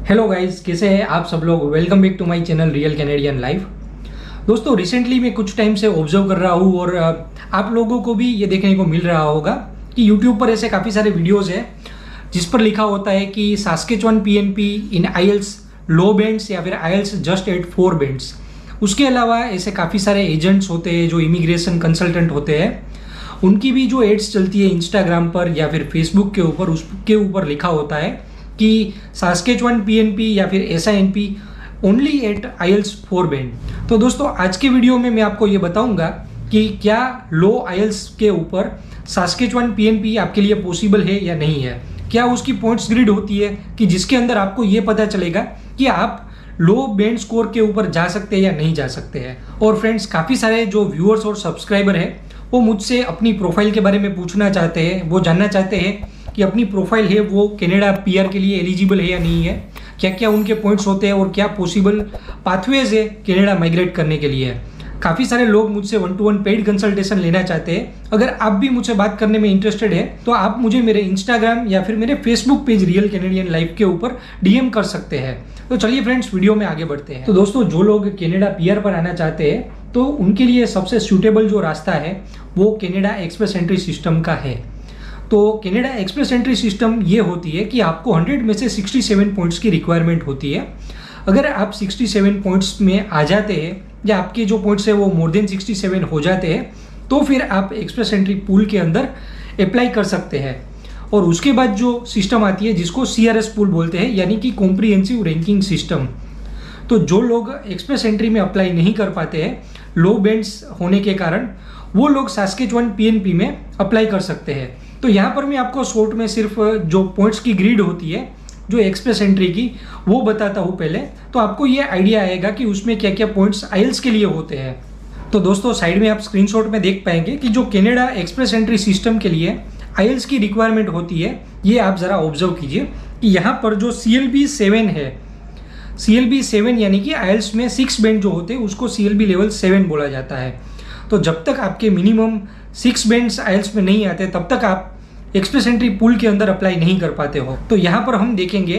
Hello guys, कैसे हैं आप सब लोग। Welcome back to my channel real Canadian life. दोस्तों, रिसेंटली मैं कुछ टाइम से ऑब्जर्व कर रहा हूँ और आप लोगों को भी ये देखने को मिल रहा होगा कि यूट्यूब पर ऐसे काफ़ी सारे वीडियोस हैं जिस पर लिखा होता है कि सास्केचुआन पीएनपी इन आईएल्स लो बैंड्स या फिर आईएल्स जस्ट एट 4 बैंड्स। उसके अलावा ऐसे काफ़ी सारे एजेंट्स होते हैं जो इमिग्रेशन कंसल्टेंट होते हैं, उनकी भी जो एड्स चलती है इंस्टाग्राम पर या फिर फेसबुक के ऊपर, उसके ऊपर लिखा होता है कि सास्केचुआन पीएनपी या फिर एसआईएनपी ओनली एट आईएल्स 4 बैंड। तो दोस्तों, आज के वीडियो में मैं आपको ये बताऊंगा कि क्या लो आईएल्स के ऊपर सास्केचुआन पीएनपी आपके लिए पॉसिबल है या नहीं है। क्या उसकी पॉइंट्स ग्रिड होती है कि जिसके अंदर आपको ये पता चलेगा कि आप लो बैंड स्कोर के ऊपर जा सकते हैं या नहीं जा सकते हैं। और फ्रेंड्स, काफ़ी सारे जो व्यूअर्स और सब्सक्राइबर हैं वो मुझसे अपनी प्रोफाइल के बारे में पूछना चाहते हैं। वो जानना चाहते हैं कि अपनी प्रोफाइल है वो कनाडा पीआर के लिए एलिजिबल है या नहीं है, क्या क्या उनके पॉइंट्स होते हैं और क्या पॉसिबल पाथवेज है कनाडा माइग्रेट करने के लिए। काफ़ी सारे लोग मुझसे 1-to-1 पेड कंसल्टेशन लेना चाहते हैं। अगर आप भी मुझसे बात करने में इंटरेस्टेड है तो आप मुझे मेरे इंस्टाग्राम या फिर मेरे Facebook page real Canadian life के ऊपर डीएम कर सकते हैं। तो चलिए फ्रेंड्स, वीडियो में आगे बढ़ते हैं। तो दोस्तों, जो लोग कनाडा पीआर पर आना चाहते हैं तो उनके लिए सबसे सूटेबल जो रास्ता है वो कनाडा एक्सप्रेस एंट्री सिस्टम का है। तो कनाडा एक्सप्रेस एंट्री सिस्टम ये होती है कि आपको 100 में से 67 पॉइंट्स की रिक्वायरमेंट होती है। अगर आप 67 पॉइंट्स में आ जाते हैं या आपके जो पॉइंट्स है वो मोर देन 67 हो जाते हैं तो फिर आप एक्सप्रेस एंट्री पूल के अंदर अप्लाई कर सकते हैं। और उसके बाद जो सिस्टम आती है जिसको CRS पूल बोलते हैं, यानी कि कॉम्प्रिहेंसिव रैंकिंग सिस्टम। तो जो लोग एक्सप्रेस एंट्री में अप्लाई नहीं कर पाते हैं लो बैंड्स होने के कारण, वो लोग सास्केचुआन पीएनपी में अप्लाई कर सकते हैं। तो यहाँ पर मैं आपको शॉर्ट में सिर्फ जो पॉइंट्स की ग्रिड होती है जो एक्सप्रेस एंट्री की वो बताता हूँ पहले, तो आपको ये आइडिया आएगा कि उसमें क्या क्या पॉइंट्स आईएल्स के लिए होते हैं। तो दोस्तों, साइड में आप स्क्रीनशॉट में देख पाएंगे कि जो कनाडा एक्सप्रेस एंट्री सिस्टम के लिए आईएल्स की रिक्वायरमेंट होती है, ये आप ज़रा ऑब्जर्व कीजिए कि यहाँ पर जो CLB 7 है, CLB 7 यानी कि आईएल्स में 6 बैंड जो होते हैं उसको CLB लेवल 7 बोला जाता है। तो जब तक आपके मिनिमम 6 बैंड्स आईएल्स में नहीं आते तब तक आप एक्सप्रेस एंट्री पूल के अंदर अप्लाई नहीं कर पाते हो। तो यहाँ पर हम देखेंगे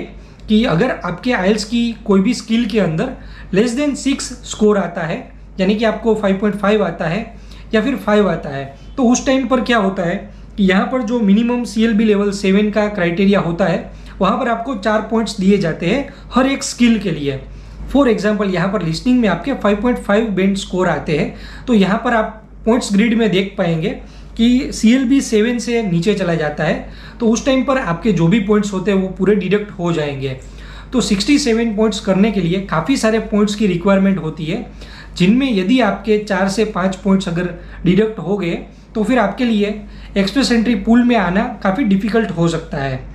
कि अगर आपके आईएल्स की कोई भी स्किल के अंदर लेस देन 6 स्कोर आता है, यानी कि आपको 5.5 आता है या फिर 5 आता है, तो उस टाइम पर क्या होता है कि यहाँ पर जो मिनिमम CLB लेवल 7 का क्राइटेरिया होता है वहाँ पर आपको 4 पॉइंट्स दिए जाते हैं हर एक स्किल के लिए। फॉर एग्जाम्पल, यहाँ पर लिस्निंग में आपके 5.5 बैंड स्कोर आते हैं, तो यहाँ पर आप पॉइंट्स ग्रिड में देख पाएंगे कि CLB 7 से नीचे चला जाता है, तो उस टाइम पर आपके जो भी पॉइंट्स होते हैं वो पूरे डिडक्ट हो जाएंगे। तो 67 पॉइंट्स करने के लिए काफ़ी सारे पॉइंट्स की रिक्वायरमेंट होती है, जिनमें यदि आपके 4 से 5 पॉइंट्स अगर डिडक्ट हो गए तो फिर आपके लिए एक्सप्रेस एंट्री पूल में आना काफ़ी डिफिकल्ट हो सकता है।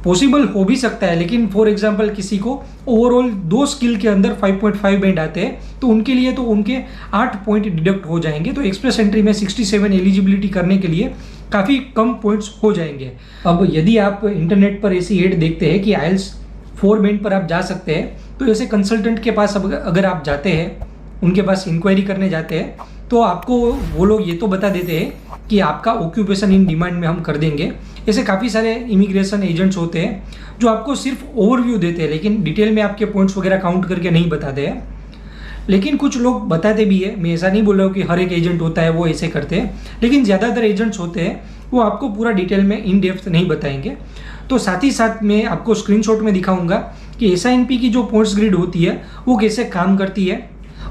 पॉसिबल हो भी सकता है, लेकिन फॉर एग्जांपल किसी को ओवरऑल 2 स्किल के अंदर 5.5 बैंड आते हैं तो उनके लिए तो उनके 8 पॉइंट डिडक्ट हो जाएंगे। तो एक्सप्रेस एंट्री में 67 एलिजिबिलिटी करने के लिए काफ़ी कम पॉइंट्स हो जाएंगे। अब यदि आप इंटरनेट पर ऐसी एड देखते हैं कि आईएल्स 4 बैंड पर आप जा सकते हैं, तो ऐसे कंसल्टेंट के पास अगर आप जाते हैं, उनके पास इंक्वायरी करने जाते हैं, तो आपको वो लोग ये तो बता देते हैं कि आपका ऑक्यूपेशन इन डिमांड में हम कर देंगे। ऐसे काफ़ी सारे इमिग्रेशन एजेंट्स होते हैं जो आपको सिर्फ ओवरव्यू देते हैं, लेकिन डिटेल में आपके पॉइंट्स वगैरह काउंट करके नहीं बताते हैं। लेकिन कुछ लोग बताते भी है, मैं ऐसा नहीं बोल रहा हूँ कि हर एक एजेंट होता है वो ऐसे करते हैं, लेकिन ज़्यादातर एजेंट्स होते हैं वो आपको पूरा डिटेल में इन डेप्थ नहीं बताएंगे। तो साथ ही साथ मैं आपको स्क्रीनशॉट में दिखाऊंगा कि एसआईएनपी की जो पॉइंट्स ग्रिड होती है वो कैसे काम करती है।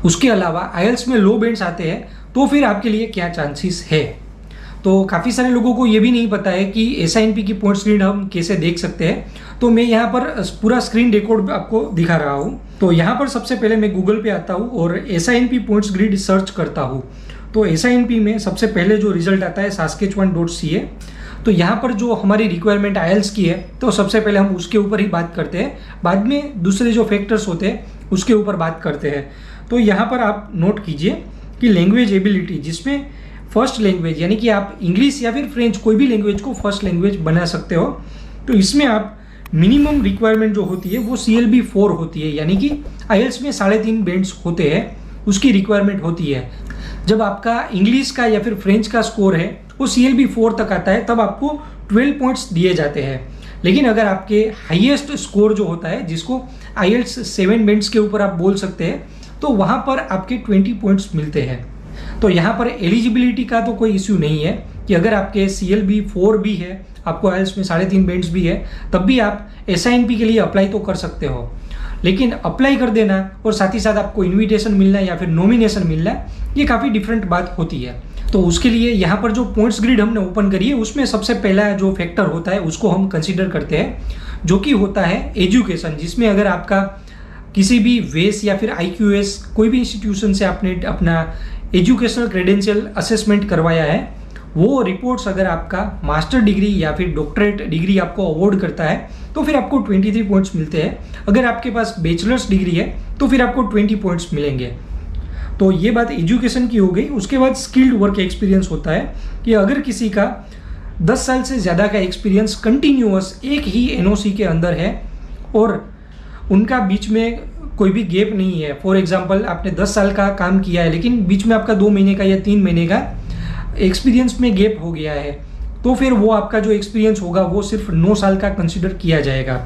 उसके अलावा आईएल्स में लो बैंड्स आते हैं तो फिर आपके लिए क्या चांसेस है। तो काफ़ी सारे लोगों को ये भी नहीं पता है कि एसआईएनपी की पॉइंट्स ग्रिड हम कैसे देख सकते हैं। तो मैं यहाँ पर पूरा स्क्रीन रिकॉर्ड आपको दिखा रहा हूँ। तो यहाँ पर सबसे पहले मैं गूगल पे आता हूँ और एसआईएनपी पॉइंट्स ग्रिड सर्च करता हूँ। तो एसआईएनपी में सबसे पहले जो रिजल्ट आता है saskatchewan.ca। तो यहाँ पर जो हमारी रिक्वायरमेंट आईएल्स की है तो सबसे पहले हम उसके ऊपर ही बात करते हैं, बाद में दूसरे जो फैक्टर्स होते हैं उसके ऊपर बात करते हैं। तो यहाँ पर आप नोट कीजिए कि लैंग्वेज एबिलिटी, जिसमें फर्स्ट लैंग्वेज यानी कि आप इंग्लिश या फिर फ्रेंच कोई भी लैंग्वेज को फर्स्ट लैंग्वेज बना सकते हो, तो इसमें आप मिनिमम रिक्वायरमेंट जो होती है वो CLB 4 होती है, यानी कि आईएल्स में 3.5 बैंड्स होते हैं, उसकी रिक्वायरमेंट होती है। जब आपका इंग्लिश का या फिर फ्रेंच का स्कोर है वो CLB 4 तक आता है तब आपको 12 पॉइंट्स दिए जाते हैं। लेकिन अगर आपके हाईएस्ट स्कोर जो होता है, जिसको IELTS 7 बैंड्स के ऊपर आप बोल सकते हैं, तो वहाँ पर आपके 20 पॉइंट्स मिलते हैं। तो यहाँ पर एलिजिबिलिटी का तो कोई इश्यू नहीं है कि अगर आपके CLB 4 भी है, आपको IELTS में 3.5 बैंड्स भी है, तब भी आप SINP के लिए अप्लाई तो कर सकते हो। लेकिन अप्लाई कर देना और साथ ही साथ आपको इन्विटेशन मिलना या फिर नॉमिनेशन मिलना, ये काफ़ी डिफरेंट बात होती है। तो उसके लिए यहाँ पर जो पॉइंट्स ग्रिड हमने ओपन करी है, उसमें सबसे पहला जो फैक्टर होता है उसको हम कंसिडर करते हैं, जो कि होता है एजुकेशन, जिसमें अगर आपका किसी भी वेस या फिर IQS कोई भी इंस्टीट्यूशन से आपने अपना एजुकेशनल क्रेडेंशियल असेसमेंट करवाया है, वो रिपोर्ट्स अगर आपका मास्टर डिग्री या फिर डॉक्टरेट डिग्री आपको अवॉर्ड करता है तो फिर आपको 23 पॉइंट्स मिलते हैं। अगर आपके पास बैचलर्स डिग्री है तो फिर आपको 20 पॉइंट्स मिलेंगे। तो ये बात एजुकेशन की हो गई। उसके बाद स्किल्ड वर्क एक्सपीरियंस होता है कि अगर किसी का 10 साल से ज़्यादा का एक्सपीरियंस कंटिन्यूअस एक ही NOC के अंदर है और उनका बीच में कोई भी गैप नहीं है, फॉर एग्जांपल आपने 10 साल का काम किया है लेकिन बीच में आपका 2 महीने का या 3 महीने का एक्सपीरियंस में गैप हो गया है, तो फिर वो आपका जो एक्सपीरियंस होगा वो सिर्फ 9 साल का कंसिडर किया जाएगा।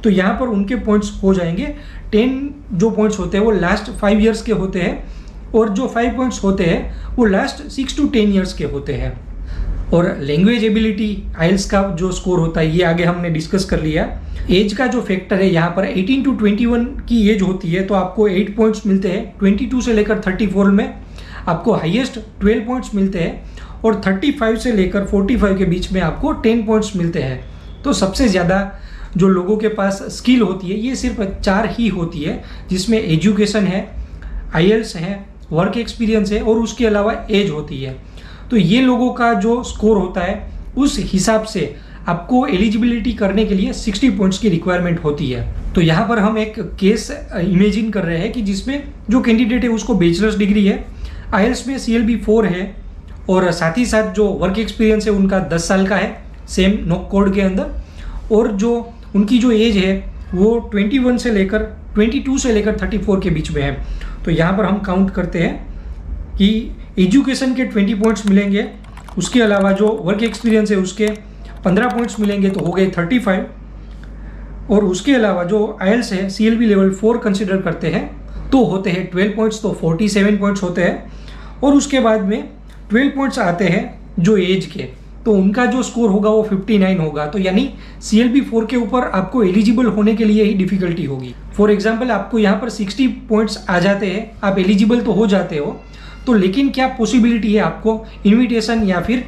तो यहाँ पर उनके पॉइंट्स हो जाएंगे 10 जो पॉइंट्स होते हैं वो लास्ट 5 ईयर्स के होते हैं और जो 5 पॉइंट्स होते हैं वो लास्ट 6 to 10 ईयर्स के होते हैं। और लैंग्वेज एबिलिटी IELTS का जो स्कोर होता है ये आगे हमने डिस्कस कर लिया। एज का जो फैक्टर है यहाँ पर 18 to 21 की एज होती है तो आपको 8 पॉइंट्स मिलते हैं। 22 से लेकर 34 में आपको हाईएस्ट 12 पॉइंट्स मिलते हैं और 35 से लेकर 45 के बीच में आपको 10 पॉइंट्स मिलते हैं। तो सबसे ज़्यादा जो लोगों के पास स्किल होती है ये सिर्फ 4 ही होती है, जिसमें एजुकेशन है, IELTS है, वर्क एक्सपीरियंस है और उसके अलावा एज होती है। तो ये लोगों का जो स्कोर होता है उस हिसाब से आपको एलिजिबिलिटी करने के लिए 60 पॉइंट्स की रिक्वायरमेंट होती है। तो यहाँ पर हम एक केस इमेजिन कर रहे हैं कि जिसमें जो कैंडिडेट है उसको बैचलर्स डिग्री है, IELTS में CLB 4 है और साथ ही साथ जो वर्क एक्सपीरियंस है उनका 10 साल का है सेम नॉक कोड के अंदर, और जो उनकी जो एज है वो 22 से लेकर 34 के बीच में है। तो यहाँ पर हम काउंट करते हैं कि एजुकेशन के 20 पॉइंट्स मिलेंगे, उसके अलावा जो वर्क एक्सपीरियंस है उसके 15 पॉइंट्स मिलेंगे तो हो गए 35, और उसके अलावा जो IELTS है CLB लेवल 4 कंसिडर करते हैं तो होते हैं 12 पॉइंट्स, तो 47 पॉइंट्स होते हैं। और उसके बाद में 12 पॉइंट्स आते हैं जो एज के, तो उनका जो स्कोर होगा वो 59 होगा। तो यानी CLB 4 के ऊपर आपको एलिजिबल होने के लिए ही डिफिकल्टी होगी। फॉर एग्जाम्पल आपको यहाँ पर 60 पॉइंट्स आ जाते हैं, आप एलिजिबल तो हो जाते हो, तो लेकिन क्या पॉसिबिलिटी है आपको इन्विटेशन या फिर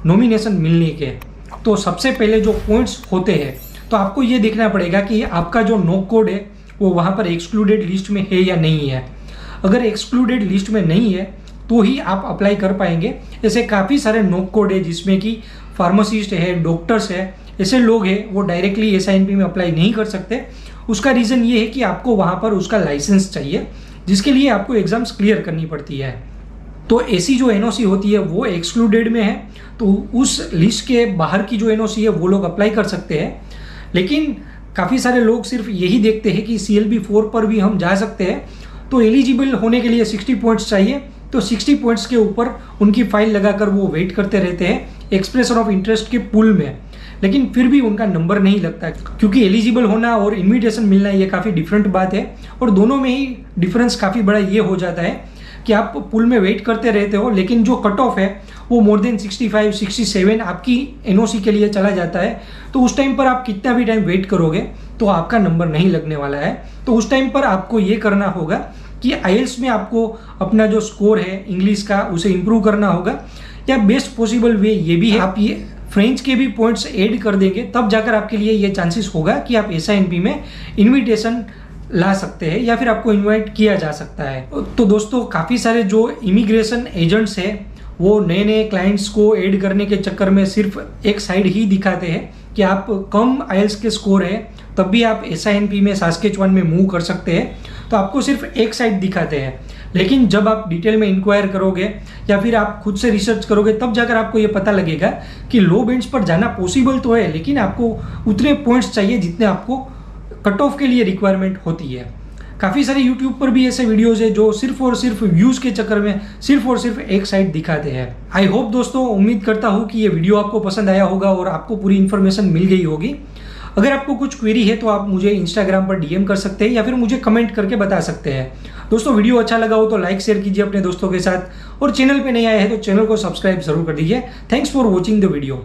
नॉमिनेशन मिलने के? तो सबसे पहले जो पॉइंट्स होते हैं तो आपको ये देखना पड़ेगा कि आपका जो नॉक कोड है वो वहाँ पर एक्सक्लूडेड लिस्ट में है या नहीं है। अगर एक्सक्लूडेड लिस्ट में नहीं है तो ही आप अप्लाई कर पाएंगे। ऐसे काफ़ी सारे नॉक कोड है जिसमें कि फार्मासिस्ट है, डॉक्टर्स है, ऐसे लोग हैं वो डायरेक्टली SINP में अप्लाई नहीं कर सकते। उसका रीज़न ये है कि आपको वहाँ पर उसका लाइसेंस चाहिए, जिसके लिए आपको एग्ज़ाम्स क्लियर करनी पड़ती है। तो ऐसी जो NOC होती है वो एक्सक्लूडेड में है, तो उस लिस्ट के बाहर की जो NOC है वो लोग अप्लाई कर सकते हैं। लेकिन काफ़ी सारे लोग सिर्फ यही देखते हैं कि CLB 4 पर भी हम जा सकते हैं, तो एलिजिबल होने के लिए 60 पॉइंट्स चाहिए, तो 60 पॉइंट्स के ऊपर उनकी फाइल लगाकर वो वेट करते रहते हैं एक्सप्रेशन ऑफ इंटरेस्ट के पूल में, लेकिन फिर भी उनका नंबर नहीं लगता, क्योंकि एलिजिबल होना और इन्विटेशन मिलना ये काफ़ी डिफरेंट बात है। और दोनों में ही डिफरेंस काफ़ी बड़ा ये हो जाता है कि आप पूल में वेट करते रहते हो, लेकिन जो कट ऑफ है वो मोर देन 65, 67 आपकी NOC के लिए चला जाता है, तो उस टाइम पर आप कितना भी टाइम वेट करोगे तो आपका नंबर नहीं लगने वाला है। तो उस टाइम पर आपको ये करना होगा कि IELTS में आपको अपना जो स्कोर है इंग्लिश का उसे इम्प्रूव करना होगा, या बेस्ट पॉसिबल वे ये भी है आप ये फ्रेंच के भी पॉइंट्स ऐड कर देंगे, तब जाकर आपके लिए ये चांसेस होगा कि आप SINP में इन्विटेशन ला सकते हैं या फिर आपको इनवाइट किया जा सकता है। तो दोस्तों काफ़ी सारे जो इमिग्रेशन एजेंट्स हैं वो नए नए क्लाइंट्स को ऐड करने के चक्कर में सिर्फ एक साइड ही दिखाते हैं कि आप कम IELTS के स्कोर है तब भी आप SINP में सास्केचुआन में मूव कर सकते हैं, तो आपको सिर्फ एक साइड दिखाते हैं। लेकिन जब आप डिटेल में इंक्वायर करोगे या फिर आप खुद से रिसर्च करोगे तब जाकर आपको ये पता लगेगा कि लो बैंड्स पर जाना पॉसिबल तो है, लेकिन आपको उतने पॉइंट्स चाहिए जितने आपको कट ऑफ के लिए रिक्वायरमेंट होती है। काफ़ी सारे यूट्यूब पर भी ऐसे वीडियोस है जो सिर्फ और सिर्फ व्यूज़ के चक्कर में सिर्फ और सिर्फ एक साइड दिखाते हैं। आई होप दोस्तों, उम्मीद करता हूँ कि ये वीडियो आपको पसंद आया होगा और आपको पूरी इन्फॉर्मेशन मिल गई होगी। अगर आपको कुछ क्वेरी है तो आप मुझे इंस्टाग्राम पर डीएम कर सकते हैं या फिर मुझे कमेंट करके बता सकते हैं। दोस्तों वीडियो अच्छा लगा हो तो लाइक शेयर कीजिए अपने दोस्तों के साथ, और चैनल पे नए आए हैं तो चैनल को सब्सक्राइब जरूर कर दीजिए। Thanks for watching the video.